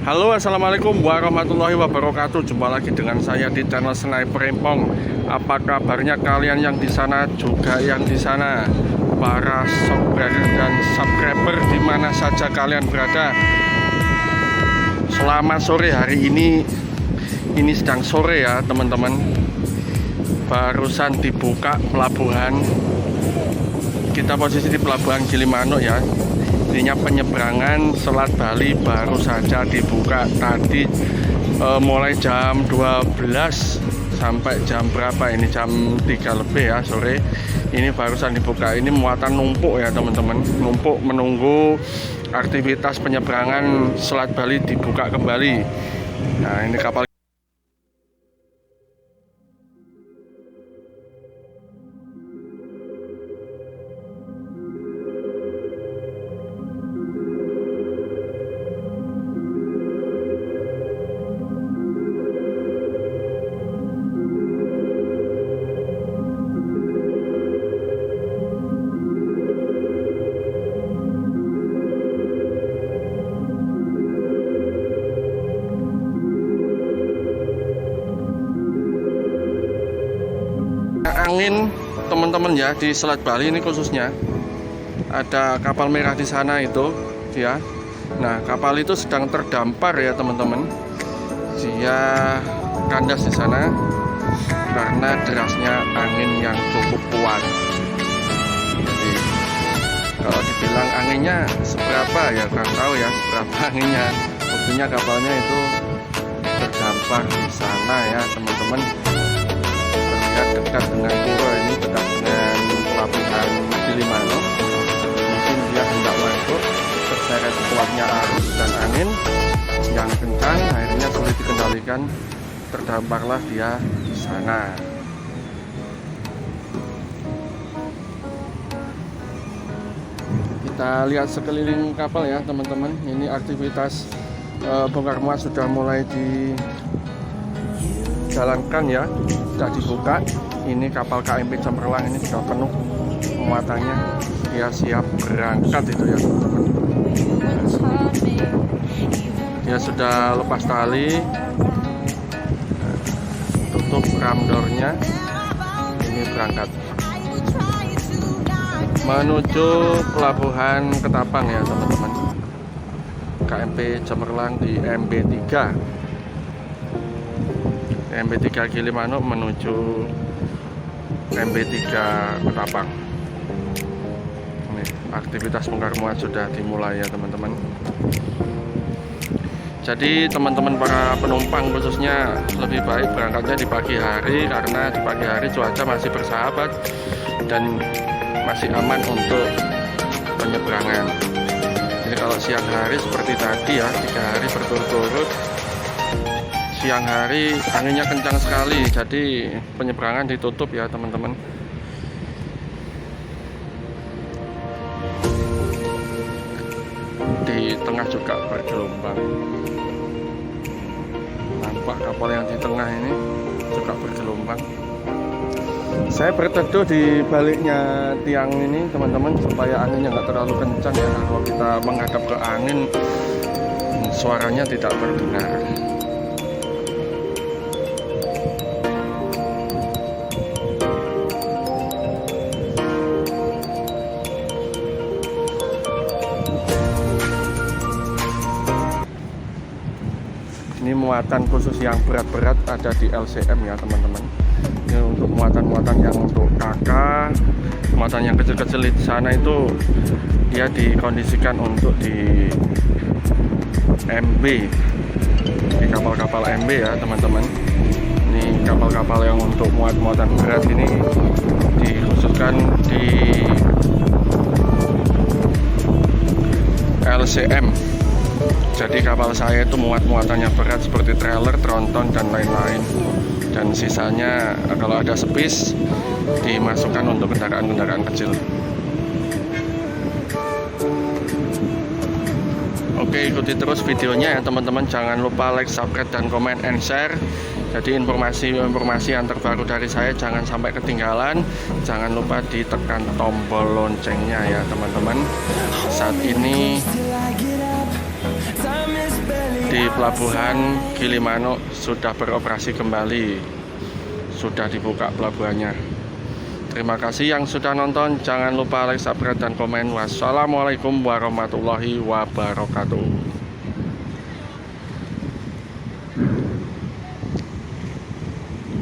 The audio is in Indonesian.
Halo, assalamualaikum warahmatullahi wabarakatuh. Jumpa lagi dengan saya di channel Sniper Rempong. Apa kabarnya kalian yang di sana juga yang di sana, para subscriber dan subscriber di mana saja kalian berada. Selamat sore hari ini. Ini sedang sore ya teman-teman. Barusan dibuka pelabuhan. Kita posisi di pelabuhan Gilimanuk ya. Intinya penyeberangan Selat Bali baru saja dibuka tadi mulai jam 12 sampai jam berapa ini, jam 3 lebih ya sore. Ini barusan dibuka. Ini muatan numpuk ya teman-teman, numpuk menunggu aktivitas penyeberangan Selat Bali dibuka kembali. Nah, ini kapal angin teman-teman ya di Selat Bali ini khususnya. Ada kapal merah di sana itu ya. Nah, kapal itu sedang terdampar ya teman-teman. Dia kandas di sana karena derasnya angin yang cukup kuat. Jadi kalau dibilang anginnya seberapa ya kurang tahu ya seberapa anginnya. Buktinya kapalnya itu terdampar di sana ya teman-teman. Dekat dengan Pura ini, dekat dengan pelabuhan Gilimanuk. Mungkin dia hendak masuk, terseret kuatnya arus dan angin yang kencang, akhirnya sulit dikendalikan, terdamparlah dia di sana. Kita lihat sekeliling kapal ya teman-teman. Ini aktivitas bongkar muat sudah mulai dijalankan ya, sudah dibuka. Ini kapal KMP Cemerlang ini sudah penuh muatannya, dia siap berangkat itu ya teman-teman. Dia sudah lepas tali, tutup ramdornya, ini berangkat menuju pelabuhan Ketapang ya teman-teman. KMP Cemerlang di MB3 Gilimanuk menuju MB3 Ketapang. Ini aktivitas bongkar muat sudah dimulai ya teman-teman. Jadi teman-teman para penumpang khususnya lebih baik berangkatnya di pagi hari, karena di pagi hari cuaca masih bersahabat dan masih aman untuk penyeberangan. Jadi kalau siang hari seperti tadi ya, 3 hari berturut-turut siang hari anginnya kencang sekali, jadi penyeberangan ditutup ya teman-teman. Di tengah juga bergelombang, nampak kapal yang di tengah ini juga bergelombang. Saya berteduh di baliknya tiang ini teman-teman, supaya anginnya nggak terlalu kencang ya. Kalau kita menghadap ke angin, suaranya tidak terdengar. Ini muatan khusus yang berat-berat ada di LCM ya teman-teman. Ini untuk muatan-muatan yang untuk KK, muatan yang kecil-kecil di sana itu dia dikondisikan untuk di MB, di kapal-kapal MB ya teman-teman. Ini kapal-kapal yang untuk muatan berat ini dikhususkan di LCM. Jadi kapal saya itu muatannya berat seperti trailer, tronton dan lain-lain. Dan sisanya kalau ada sepis dimasukkan untuk kendaraan-kendaraan kecil. Oke, ikuti terus videonya ya teman-teman. Jangan lupa like, subscribe, dan komen and share. Jadi informasi yang terbaru dari saya jangan sampai ketinggalan. Jangan lupa ditekan tombol loncengnya ya teman-teman. Saat ini di Pelabuhan Gilimanuk sudah beroperasi kembali, sudah dibuka pelabuhannya. Terima kasih yang sudah nonton. Jangan lupa like, subscribe, dan komen. Wassalamualaikum warahmatullahi wabarakatuh.